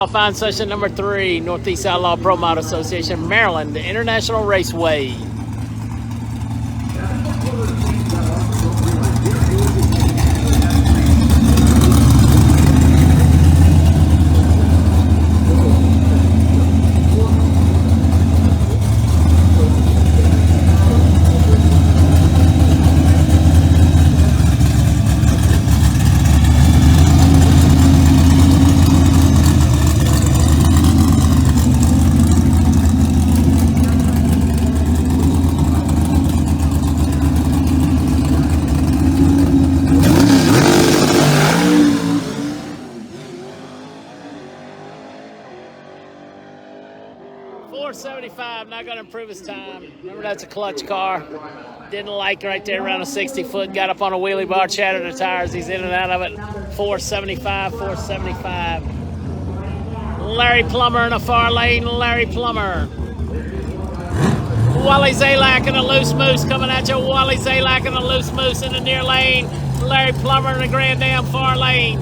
Qualifying session number 3, Northeast Outlaw ProMod Association, Maryland International Raceway. .475, not going to improve his time. Remember, that's a clutch car. Didn't like right there around a 60-foot. Got up on a wheelie bar, shattered the tires. He's in and out of it. .475, .475. Larry Plummer in a far lane. Larry Plummer. Wally Zalak and a loose moose coming at you. Wally Zalak and a loose moose in the near lane. Larry Plummer in the grand damn far lane.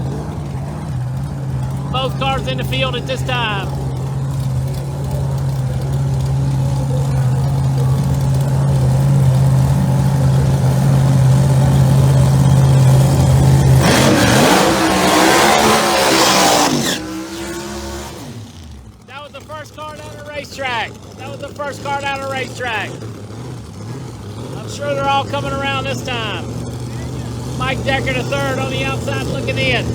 Both cars in the field at this time. That was the first car down the racetrack. I'm sure they're all coming around this time. Mike Decker the third on the outside looking in.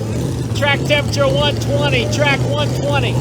Track temperature 120, track 120.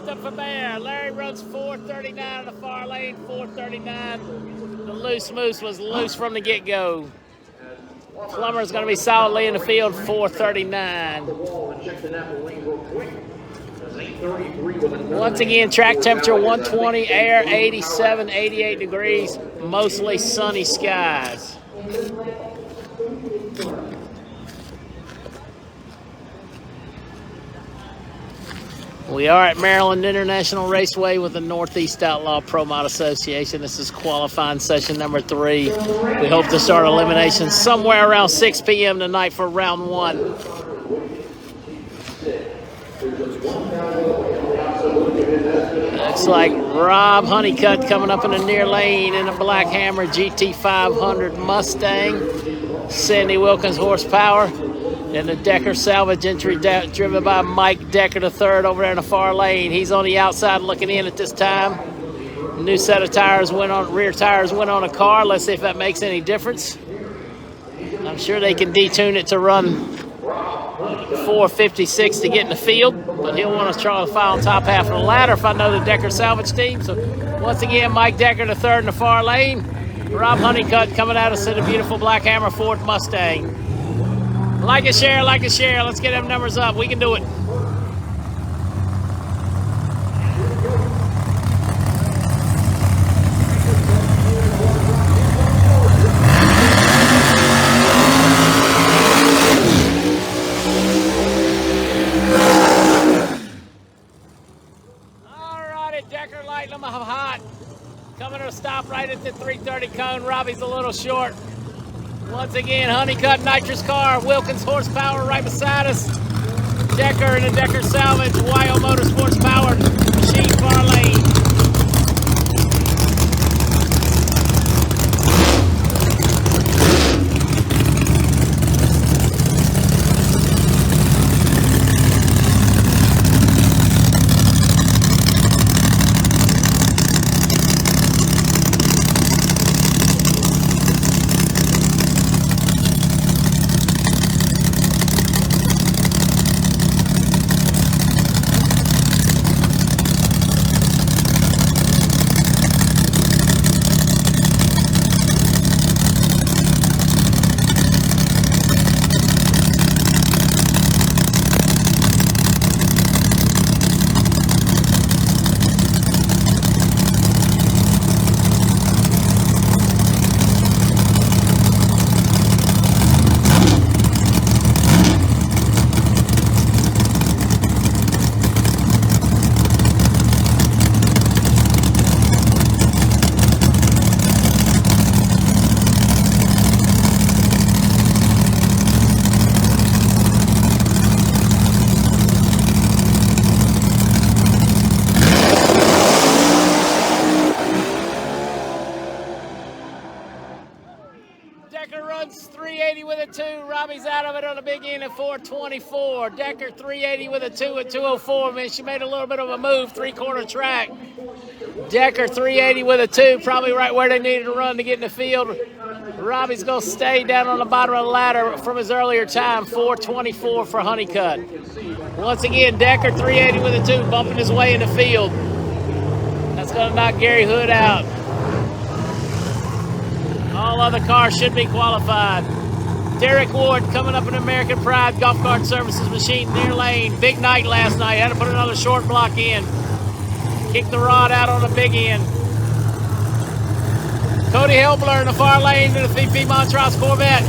Up from there. Larry runs 439 in the far lane, 439. The loose moose was loose from the get-go. Plummer's going to be solidly in the field, 439. Once again, track temperature 120, air 87, 88 degrees, mostly sunny skies. We are at Maryland International Raceway with the Northeast Outlaw ProMod Association. This is qualifying session number 3. We hope to start elimination somewhere around 6 p.m. tonight for round 1. Looks like Rob Honeycutt coming up in the near lane in a Black Hammer GT500 Mustang. Sandy Wilkins horsepower. And the Decker salvage entry driven by Mike Decker the third over there in the far lane. He's on the outside looking in at this time. New set of tires rear tires went on a car. Let's see if that makes any difference. I'm sure they can detune it to run 456 to get in the field, but he'll want to try to file on top half of the ladder if I know the Decker salvage team. So once again, Mike Decker the third in the far lane. Rob Honeycutt coming at us in a beautiful Black Hammer Ford Mustang. Like and share, like and share. Let's get them numbers up. We can do it. All righty, Decker lighting them up hot. Coming to a stop right at the 330 cone. Robbie's a little short. Once again, Honeycutt nitrous car, Wilkins horsepower right beside us. Decker and a Decker salvage, YO Motorsports powered machine far lane. runs 380 with a 2. Robbie's out of it on the big end at 424. Decker 380 with a 2 at 204. Man, she made a little bit of a move, 3-quarter track. Decker 380 with a 2, probably right where they needed to run to get in the field. Robbie's going to stay down on the bottom of the ladder from his earlier time, 424 for Honeycutt. Once again, Decker 380 with a 2, bumping his way in the field. That's going to knock Gary Hood out. All other cars should be qualified. Derek Ward coming up in American Pride Golf Cart Services machine, near lane. Big night last night. Had to put another short block in. Kicked the rod out on the big end. Cody Helbler in the far lane to the VP Montrose Corvette.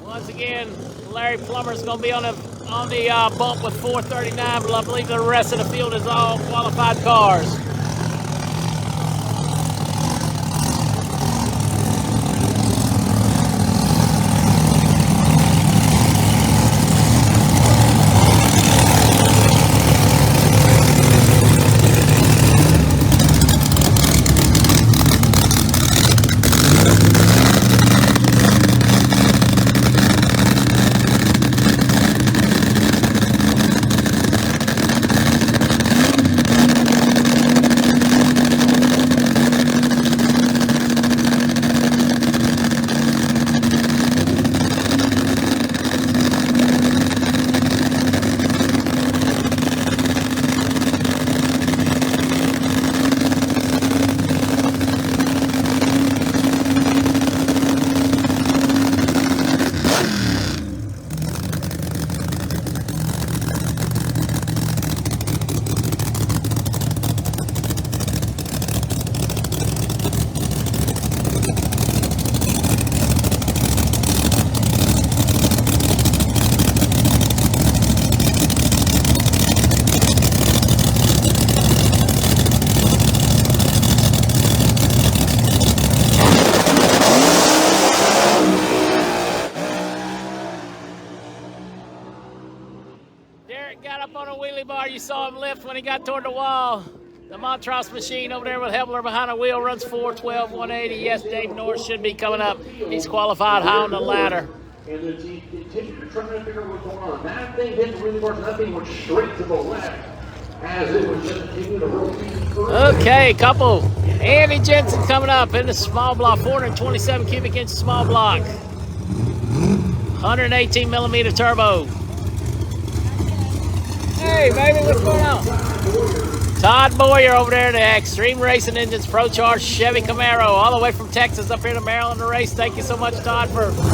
Once again, Larry Plummer's going to be on the bump with 439, but I believe the rest of the field is all qualified cars. Got up on a wheelie bar. You saw him lift when he got toward the wall. The Montrose machine over there with Hebler behind the wheel runs 412, 180. Yes, Dave Norris should be coming up. He's qualified high on the ladder. And the team continued trying to figure out what's going on. That thing hit the wheelie bar, that thing went straight to the left as it was just continuing to rotate. Okay, couple. Andy Jensen coming up in the small block, 427 cubic inch small block. 118 millimeter turbo. Hey, baby, what's going on? Todd Boyer over there, the Extreme Racing Engines Pro Charge Chevy Camaro, all the way from Texas up here to Maryland to race. Thank you so much, Todd, for racing.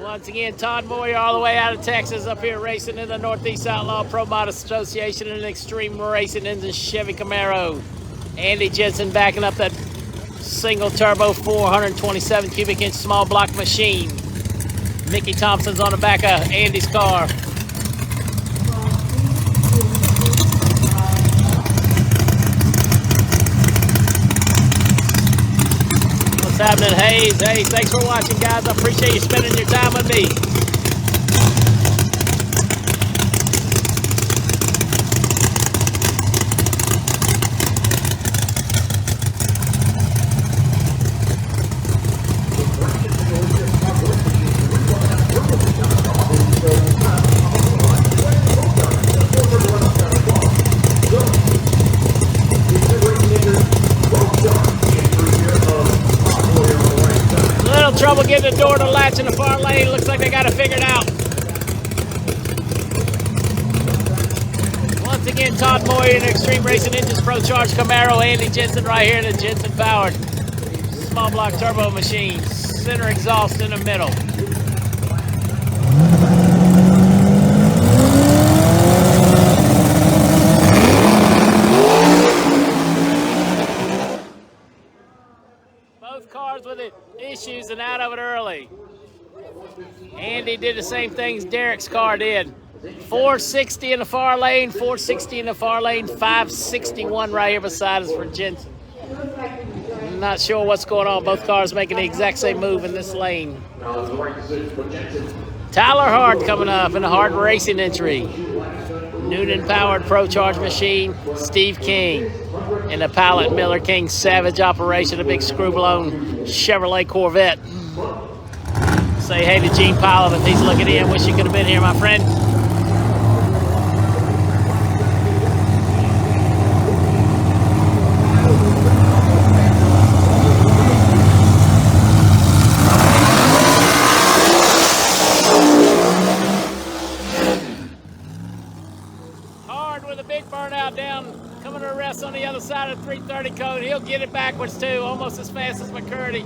Once again, Todd Boyer all the way out of Texas up here racing in the Northeast Outlaw ProMod Association and Extreme Racing Engines Chevy Camaro. Andy Jensen backing up that single turbo 427 cubic inch small block machine. Mickey Thompson's on the back of Andy's car. What's happening, Hayes? Hey, thanks for watching, guys. I appreciate you spending your time with me. Trouble getting the door to latch in the far lane. Looks like they got it figured out. Once again, Todd Boyer in Extreme Racing Engines Pro Charge Camaro. Andy Jensen right here in the Jensen powered small block turbo machine. Center exhaust in the middle. Both cars with issues and out of it early. Andy did the same things Derek's car did. 460 in the far lane, 460 in the far lane, 561 right here beside us for Jensen. I'm not sure what's going on. Both cars making the exact same move in this lane. Tyler Hart coming up in a hard racing entry. Noonan-powered Pro Charge machine, Steve King. In the Pilot Miller King Savage operation, a big screw-blown Chevrolet Corvette. Say hey to Gene Pilot if he's looking in. Wish you could have been here, my friend. Hard with a big burnout down, coming to rest on the other side of the 330 cone. He'll get it backwards too, almost as fast as McCurdy.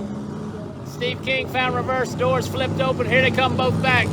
Steve King found reverse, doors flipped open. Here they come both back.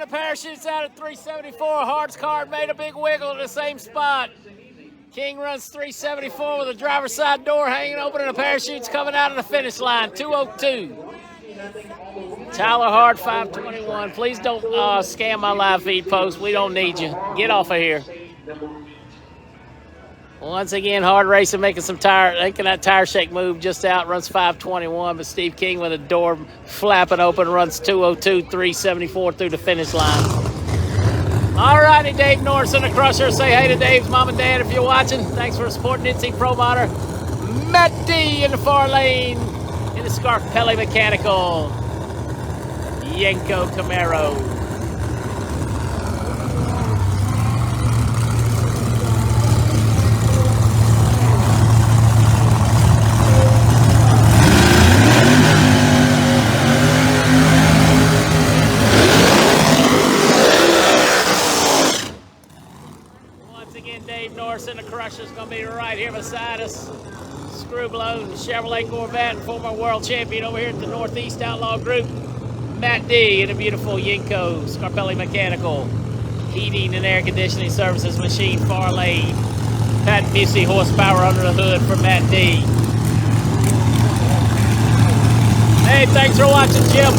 Parachutes out at 374. Hart's car made a big wiggle in the same spot. King runs 374 with the driver's side door hanging open and the parachutes coming out of the finish line. 202. Tyler Hart 521. Please don't scam my live feed post. We don't need you. Get off of here. Once again, Hard Racing making that tire shake move just out, runs 521, but Steve King with a door flapping open runs 202, 374 through the finish line. All righty, Dave Norris in the Crusher. Say hey to Dave's mom and dad if you're watching. Thanks for supporting NC ProModder. Matt D in the far lane in the Scarpelli Mechanical. Yenko Camaro. Dave Norris in the Crusher is going to be right here beside us. Screw-blown Chevrolet Corvette, former world champion over here at the Northeast Outlaw Group. Matt D in a beautiful Yenko Scarpelli Mechanical. Heating and air conditioning services machine, far lane. Pat Busey horsepower under the hood for Matt D. Hey, thanks for watching, Jim.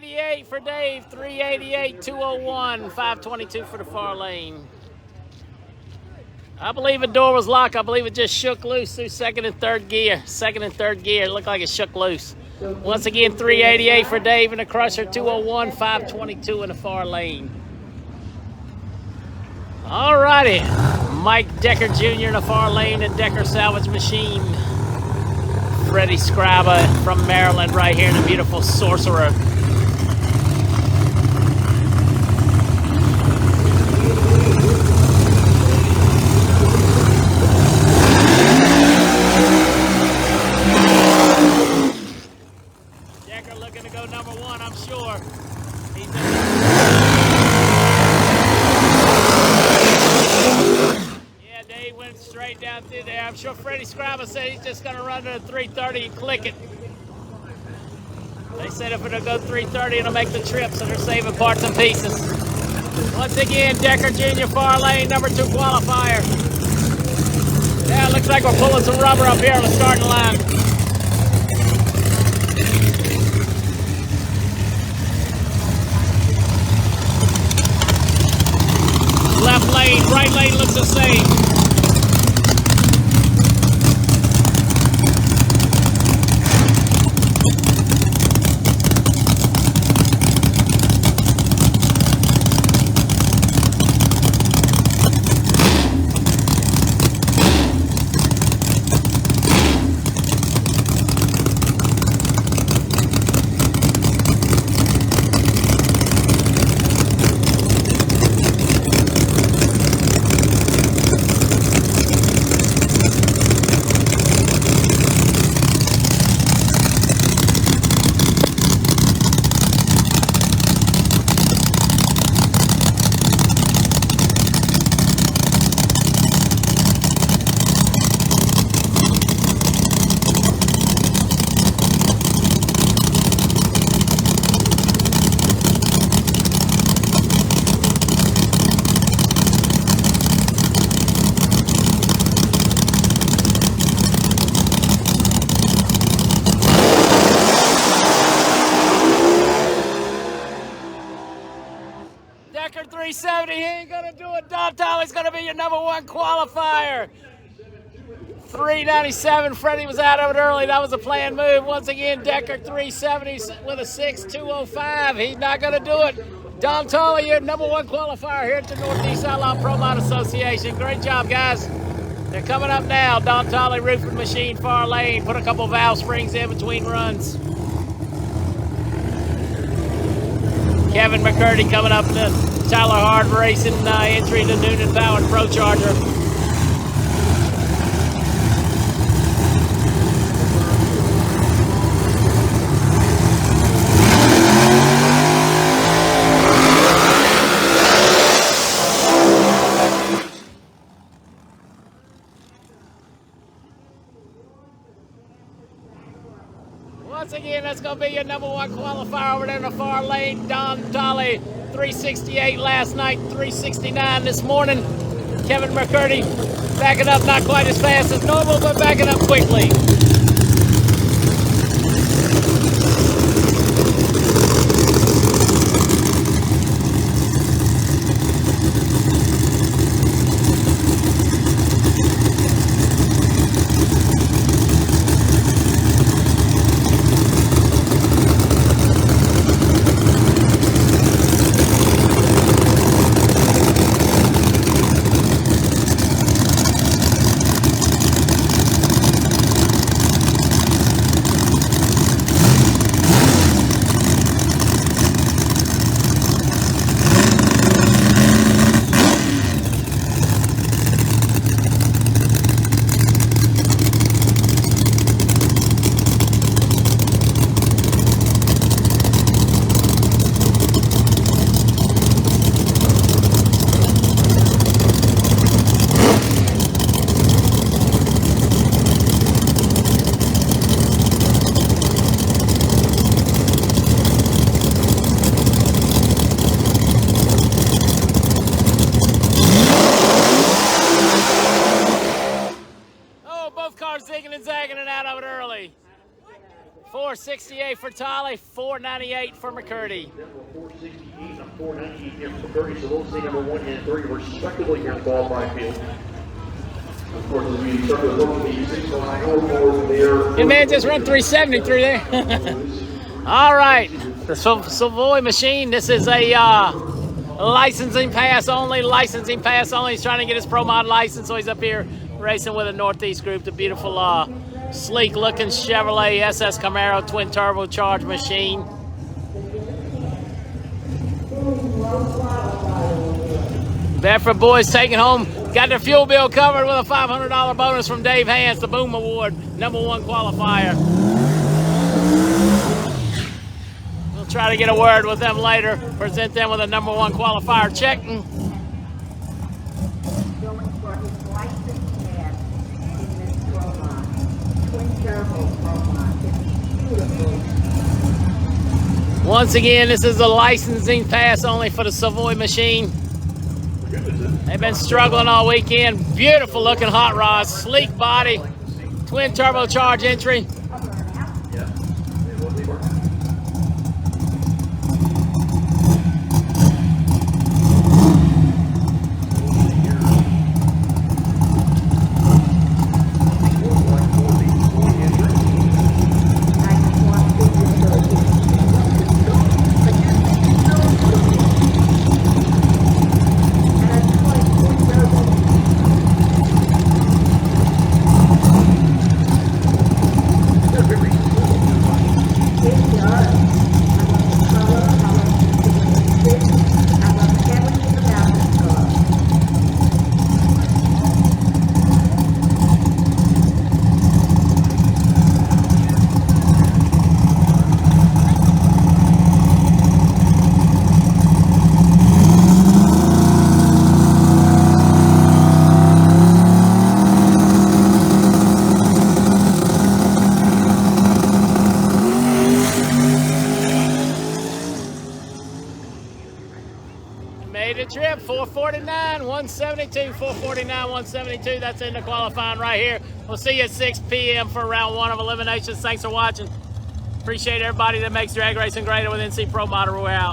388 for Dave, 388, 201, 522 for the far lane. I believe the door was locked. I believe it just shook loose through second and third gear. It looked like it shook loose. Once again, 388 for Dave in the Crusher, 201, 522 in the far lane. All righty. Mike Decker Jr. in the far lane and Decker Salvage Machine. Freddie Scriba from Maryland right here in the beautiful Sorcerer. Decker looking to go number one, I'm sure. Yeah, Dave went straight down through there. I'm sure Freddie Scriba said he's just going to run to 330 and click it. They said if it'll go 330, it'll make the trip, so they're saving parts and pieces. Once again, Decker Jr. far lane, number 2 qualifier. Yeah, it looks like we're pulling some rubber up here on the starting line. Left lane, right lane looks the same. Decker 370, he ain't gonna do it. Don Tolly's gonna be your number 1 qualifier. 397, Freddie was out of it early. That was a planned move. Once again, Decker 370 with a 6.205. He's not gonna do it. Don Tolly, your number 1 qualifier here at the Northeast Outlaw ProMod Association. Great job, guys. They're coming up now. Don Tolly, roofing machine, far lane. Put a couple valve springs in between runs. Kevin McCurdy coming up in the Tyler Hard Racing entry to Noonan Powered Pro Charger. Once again, that's going to be your number 1 qualifier over there in the far lane. Don Tolly, 368 last night, 369 this morning. Kevin McCurdy backing up, not quite as fast as normal, but backing up quickly. 468 for Tolly, 498 for McCurdy. 468 and 498 here for 30, so they'll stay number 1 and 3 respectively here in the qualifying field. Of course, as we start to look at the 6 line over there. Your man just run 370 through there. All right, the Savoy machine. This is a licensing pass only. He's trying to get his ProMod license, so he's up here racing with a Northeast group. The beautiful, sleek-looking Chevrolet SS Camaro twin turbocharged machine. Bedford boys taking home, got their fuel bill covered with a $500 bonus from Dave Hans, the Boom Award, #1 qualifier. We'll try to get a word with them later, present them with a #1 qualifier check. Going for his license tag in this ProMod, twin turbo ProMod. It's beautiful. Once again, this is a licensing pass only for the Savoy machine. They've been struggling all weekend. Beautiful looking hot rods, sleek body, twin turbocharged entry. Made a trip, 449, 172, 449, 172. That's in the qualifying right here. We'll see you at 6 p.m. for round 1 of eliminations. Thanks for watching. Appreciate everybody that makes drag racing greater with NC ProMod. We're out.